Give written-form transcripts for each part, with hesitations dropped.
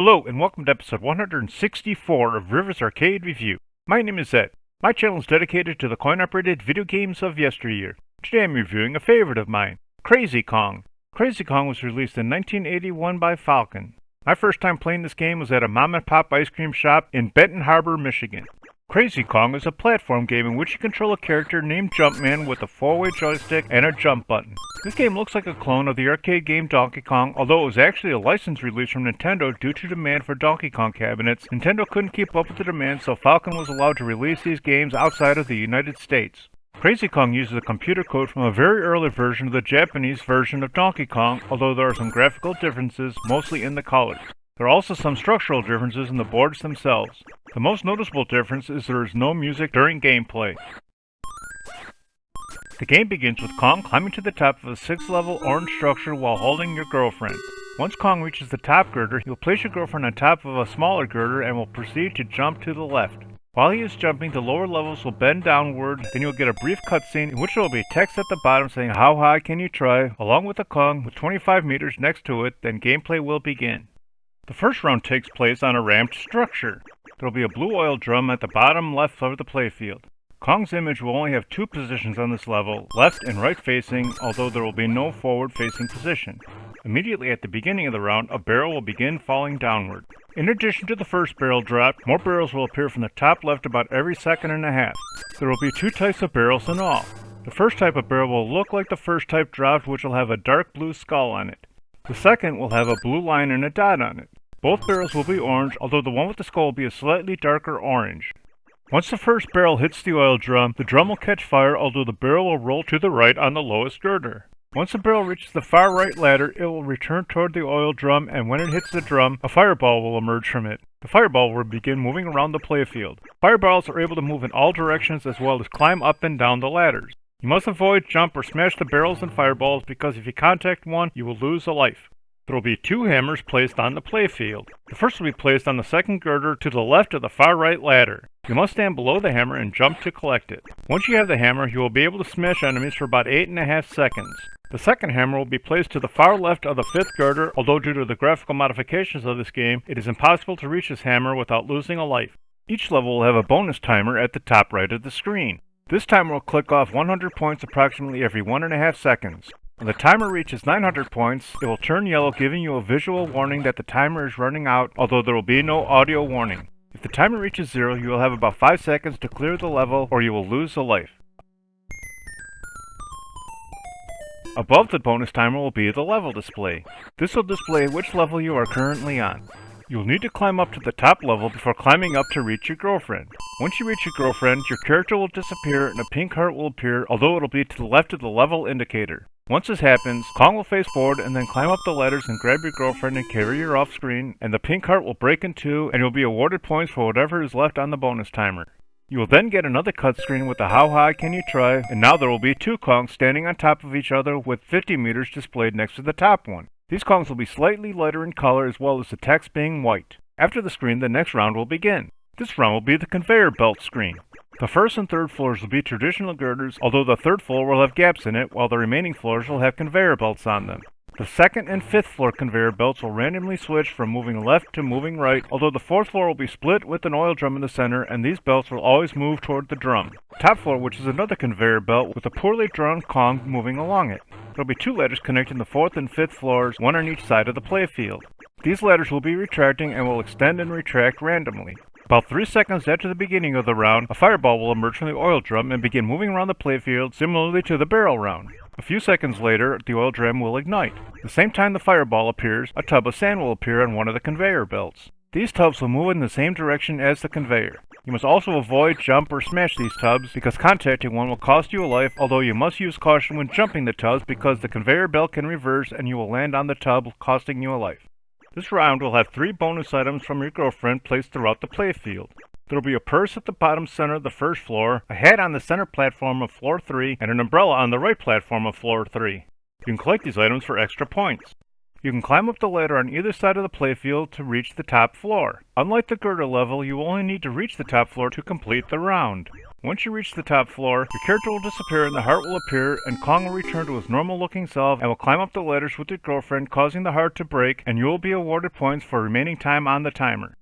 Hello and welcome to episode 164 of River's Arcade Review. My name is Ed. My channel is dedicated to the coin-operated video games of yesteryear. Today I'm reviewing a favorite of mine, Crazy Kong. Crazy Kong was released in 1981 by Falcon. My first time playing this game was at a mom-and-pop ice cream shop in Benton Harbor, Michigan. Crazy Kong is a platform game in which you control a character named Jumpman with a 4-way joystick and a jump button. This game looks like a clone of the arcade game Donkey Kong, although it was actually a licensed release from Nintendo due to demand for Donkey Kong cabinets. Nintendo couldn't keep up with the demand, so Falcon was allowed to release these games outside of the United States. Crazy Kong uses a computer code from a very early version of the Japanese version of Donkey Kong, although there are some graphical differences, mostly in the colors. There are also some structural differences in the boards themselves. The most noticeable difference is there is no music during gameplay. The game begins with Kong climbing to the top of a 6-level orange structure while holding your girlfriend. Once Kong reaches the top girder, he will place your girlfriend on top of a smaller girder and will proceed to jump to the left. While he is jumping, the lower levels will bend downward, then you'll get a brief cutscene in which there will be text at the bottom saying "How high can you try?" along with a Kong with 25 meters next to it, then gameplay will begin. The first round takes place on a ramped structure. There will be a blue oil drum at the bottom left of the playfield. Kong's image will only have 2 positions on this level, left and right facing, although there will be no forward facing position. Immediately at the beginning of the round, a barrel will begin falling downward. In addition to the first barrel drop, more barrels will appear from the top left about every second and a half. There will be 2 types of barrels in all. The first type of barrel will look like the first type dropped, which will have a dark blue skull on it. The second will have a blue line and a dot on it. Both barrels will be orange, although the one with the skull will be a slightly darker orange. Once the first barrel hits the oil drum will catch fire, although the barrel will roll to the right on the lowest girder. Once the barrel reaches the far right ladder, it will return toward the oil drum, and when it hits the drum, a fireball will emerge from it. The fireball will begin moving around the playfield. Fireballs are able to move in all directions as well as climb up and down the ladders. You must avoid, jump, or smash the barrels and fireballs because if you contact one, you will lose a life. There will be 2 hammers placed on the playfield. The first will be placed on the second girder to the left of the far right ladder. You must stand below the hammer and jump to collect it. Once you have the hammer, you will be able to smash enemies for about 8.5 seconds. The second hammer will be placed to the far left of the 5th girder, although due to the graphical modifications of this game, it is impossible to reach this hammer without losing a life. Each level will have a bonus timer at the top right of the screen. This timer will click off 100 points approximately every 1.5 seconds. When the timer reaches 900 points, it will turn yellow, giving you a visual warning that the timer is running out, although there will be no audio warning. If the timer reaches 0, you will have about 5 seconds to clear the level, or you will lose a life. Above the bonus timer will be the level display. This will display which level you are currently on. You will need to climb up to the top level before climbing up to reach your girlfriend. Once you reach your girlfriend, your character will disappear and a pink heart will appear, although it will be to the left of the level indicator. Once this happens, Kong will face forward and then climb up the ladders and grab your girlfriend and carry her off screen, and the pink heart will break in 2 and you'll be awarded points for whatever is left on the bonus timer. You will then get another cutscreen with the "How high can you try?" and now there will be 2 Kongs standing on top of each other with 50 meters displayed next to the top one. These Kongs will be slightly lighter in color as well as the text being white. After the screen, the next round will begin. This round will be the conveyor belt screen. The first and third floors will be traditional girders, although the third floor will have gaps in it, while the remaining floors will have conveyor belts on them. The second and fifth floor conveyor belts will randomly switch from moving left to moving right, although the fourth floor will be split with an oil drum in the center, and these belts will always move toward the drum. Top floor, which is another conveyor belt with a poorly drawn Kong moving along it. There will be 2 ladders connecting the 4th and 5th floors, one on each side of the playfield. These ladders will be retracting and will extend and retract randomly. About 3 seconds after the beginning of the round, a fireball will emerge from the oil drum and begin moving around the playfield similarly to the barrel round. A few seconds later, the oil drum will ignite. At the same time the fireball appears, a tub of sand will appear on one of the conveyor belts. These tubs will move in the same direction as the conveyor. You must also avoid, jump, or smash these tubs because contacting one will cost you a life, although you must use caution when jumping the tubs because the conveyor belt can reverse and you will land on the tub, costing you a life. This round will have 3 bonus items from your girlfriend placed throughout the playfield. There will be a purse at the bottom center of the first floor, a hat on the center platform of floor 3, and an umbrella on the right platform of floor 3. You can collect these items for extra points. You can climb up the ladder on either side of the playfield to reach the top floor. Unlike the girder level, you only need to reach the top floor to complete the round. Once you reach the top floor, your character will disappear and the heart will appear, and Kong will return to his normal looking self and will climb up the ladders with your girlfriend, causing the heart to break, and you will be awarded points for remaining time on the timer.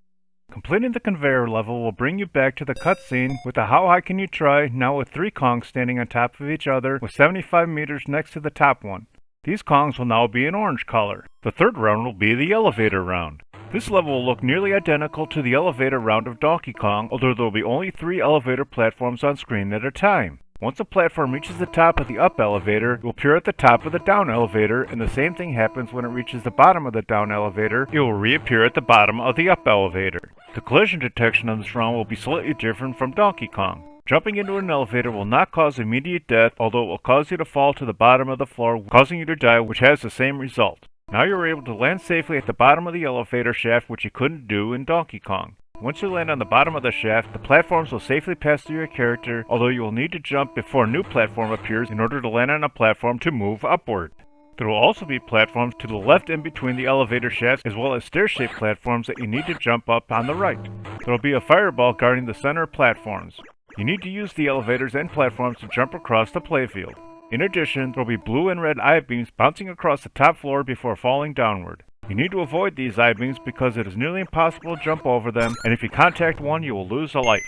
Completing the conveyor level will bring you back to the cutscene with the How High Can You Try, now with 3 Kongs standing on top of each other with 75 meters next to the top one. These Kongs will now be in orange color. The third round will be the elevator round. This level will look nearly identical to the elevator round of Donkey Kong, although there will be only 3 elevator platforms on screen at a time. Once a platform reaches the top of the up elevator, it will appear at the top of the down elevator, and the same thing happens when it reaches the bottom of the down elevator. It will reappear at the bottom of the up elevator. The collision detection on this round will be slightly different from Donkey Kong. Jumping into an elevator will not cause immediate death, although it will cause you to fall to the bottom of the floor, causing you to die, which has the same result. Now you are able to land safely at the bottom of the elevator shaft, which you couldn't do in Donkey Kong. Once you land on the bottom of the shaft, the platforms will safely pass through your character, although you will need to jump before a new platform appears in order to land on a platform to move upward. There will also be platforms to the left in between the elevator shafts, as well as stair-shaped platforms that you need to jump up on the right. There will be a fireball guarding the center platforms. You need to use the elevators and platforms to jump across the playfield. In addition, there will be blue and red I-beams bouncing across the top floor before falling downward. You need to avoid these I-beams because it is nearly impossible to jump over them, and if you contact one, you will lose a life.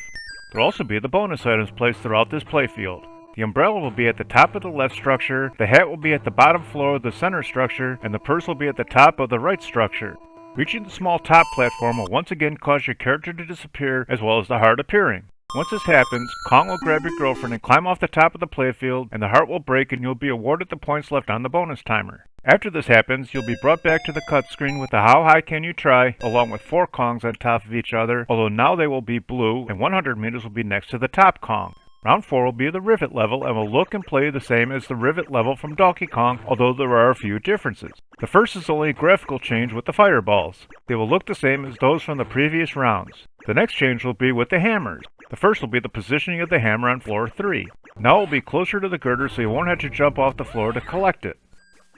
There will also be the bonus items placed throughout this playfield. The umbrella will be at the top of the left structure, the hat will be at the bottom floor of the center structure, and the purse will be at the top of the right structure. Reaching the small top platform will once again cause your character to disappear, as well as the heart appearing. Once this happens, Kong will grab your girlfriend and climb off the top of the playfield, and the heart will break and you'll be awarded the points left on the bonus timer. After this happens, you'll be brought back to the cutscene with the How High Can You Try, along with 4 Kongs on top of each other, although now they will be blue, and 100 meters will be next to the top Kong. Round 4 will be the Rivet level and will look and play the same as the Rivet level from Donkey Kong, although there are a few differences. The first is only a graphical change with the fireballs. They will look the same as those from the previous rounds. The next change will be with the hammers. The first will be the positioning of the hammer on floor 3. Now it will be closer to the girder so you won't have to jump off the floor to collect it.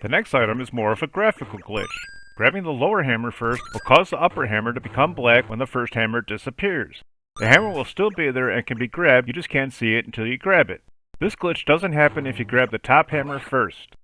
The next item is more of a graphical glitch. Grabbing the lower hammer first will cause the upper hammer to become black when the first hammer disappears. The hammer will still be there and can be grabbed, you just can't see it until you grab it. This glitch doesn't happen if you grab the top hammer first.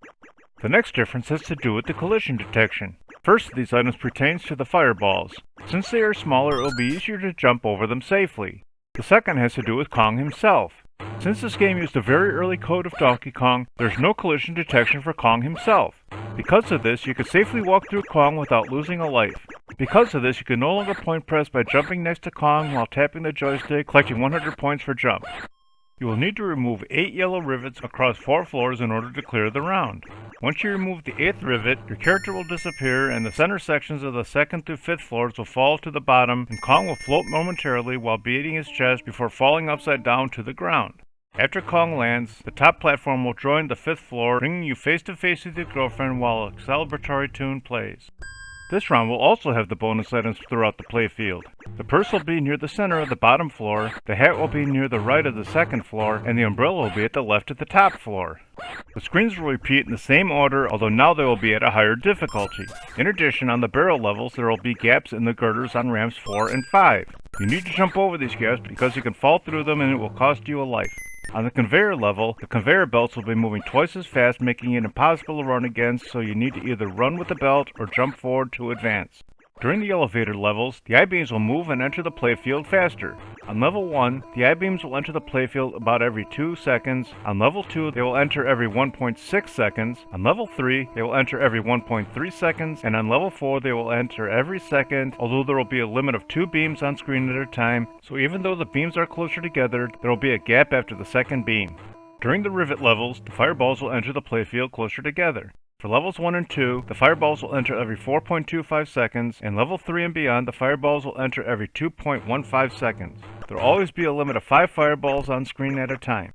The next difference has to do with the collision detection. First of these items pertains to the fireballs. Since they are smaller, it will be easier to jump over them safely. The second has to do with Kong himself. Since this game used the very early code of Donkey Kong, there's no collision detection for Kong himself. Because of this, you can safely walk through Kong without losing a life. Because of this, you can no longer point press by jumping next to Kong while tapping the joystick, collecting 100 points for jump. You will need to remove 8 yellow rivets across 4 floors in order to clear the round. Once you remove the 8th rivet, your character will disappear and the center sections of the 2nd through 5th floors will fall to the bottom, and Kong will float momentarily while beating his chest before falling upside down to the ground. After Kong lands, the top platform will join the 5th floor, bringing you face to face with your girlfriend while a celebratory tune plays. This round will also have the bonus items throughout the playfield. The purse will be near the center of the bottom floor, the hat will be near the right of the 2nd floor, and the umbrella will be at the left of the top floor. The screens will repeat in the same order, although now they will be at a higher difficulty. In addition, on the barrel levels there will be gaps in the girders on ramps 4 and 5. You need to jump over these gaps because you can fall through them and it will cost you a life. On the conveyor level, the conveyor belts will be moving twice as fast, making it impossible to run against, so you need to either run with the belt or jump forward to advance. During the elevator levels, the I-beams will move and enter the playfield faster. On level 1, the I-beams will enter the playfield about every 2 seconds. On level 2, they will enter every 1.6 seconds. On level 3, they will enter every 1.3 seconds. And on level 4, they will enter every second, although there will be a limit of 2 beams on screen at a time, so even though the beams are closer together, there will be a gap after the second beam. During the rivet levels, the fireballs will enter the playfield closer together. For levels 1 and 2, the fireballs will enter every 4.25 seconds, and level 3 and beyond, the fireballs will enter every 2.15 seconds. There will always be a limit of 5 fireballs on screen at a time.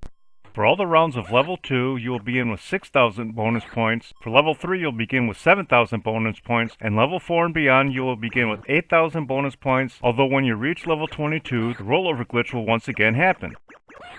For all the rounds of level 2, you will begin with 6,000 bonus points. For level 3, you'll begin with 7,000 bonus points, and level 4 and beyond, you will begin with 8,000 bonus points, although when you reach level 22, the rollover glitch will once again happen.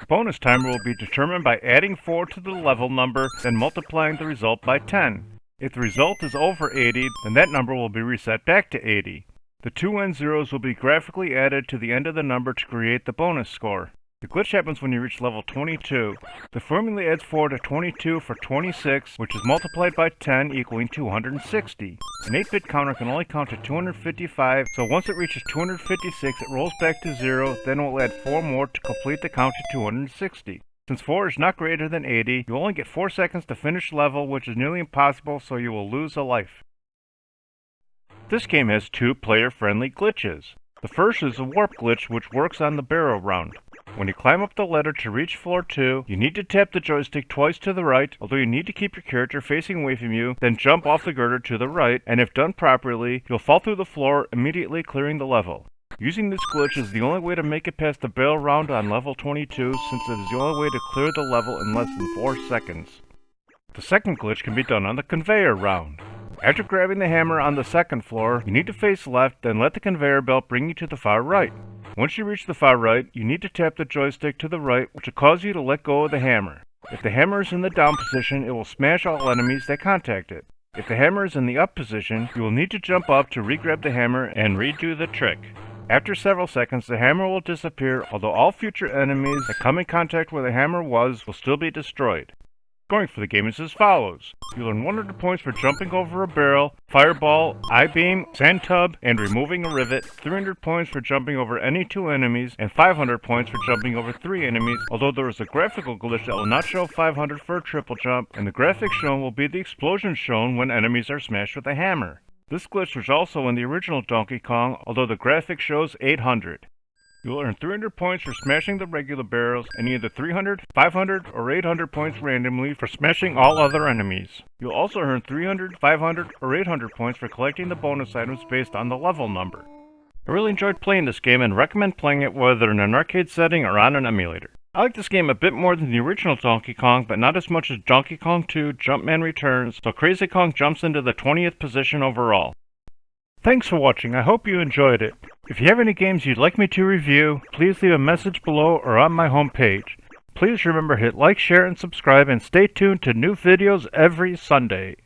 The bonus timer will be determined by adding 4 to the level number, then multiplying the result by 10. If the result is over 80, then that number will be reset back to 80. The 2 and zeros will be graphically added to the end of the number to create the bonus score. The glitch happens when you reach level 22. The formula adds 4 to 22 for 26, which is multiplied by 10 equaling 260. An 8-bit counter can only count to 255, so once it reaches 256 it rolls back to 0, then it will add 4 more to complete the count to 260. Since 4 is not greater than 80, you only get 4 seconds to finish level, which is nearly impossible, so you will lose a life. This game has 2 player-friendly glitches. The first is a warp glitch which works on the barrel round. When you climb up the ladder to reach floor 2, you need to tap the joystick twice to the right, although you need to keep your character facing away from you, then jump off the girder to the right, and if done properly, you'll fall through the floor, immediately clearing the level. Using this glitch is the only way to make it past the barrel round on level 22, since it is the only way to clear the level in less than 4 seconds. The second glitch can be done on the conveyor round. After grabbing the hammer on the second floor, you need to face left, then let the conveyor belt bring you to the far right. Once you reach the far right, you need to tap the joystick to the right, which will cause you to let go of the hammer. If the hammer is in the down position, it will smash all enemies that contact it. If the hammer is in the up position, you will need to jump up to re-grab the hammer and redo the trick. After several seconds, the hammer will disappear, although all future enemies that come in contact where the hammer was will still be destroyed. Scoring for the game is as follows. You earn 100 points for jumping over a barrel, fireball, I-beam, sand tub, and removing a rivet, 300 points for jumping over any 2 enemies, and 500 points for jumping over 3 enemies, although there is a graphical glitch that will not show 500 for a triple jump, and the graphics shown will be the explosions shown when enemies are smashed with a hammer. This glitch was also in the original Donkey Kong, although the graphic shows 800. You will earn 300 points for smashing the regular barrels, and either 300, 500, or 800 points randomly for smashing all other enemies. You'll also earn 300, 500, or 800 points for collecting the bonus items based on the level number. I really enjoyed playing this game and recommend playing it whether in an arcade setting or on an emulator. I like this game a bit more than the original Donkey Kong, but not as much as Donkey Kong 2 Jumpman Returns, so Crazy Kong jumps into the 20th position overall. Thanks for watching, I hope you enjoyed it. If you have any games you'd like me to review, please leave a message below or on my homepage. Please remember to hit like, share, and subscribe, and stay tuned to new videos every Sunday.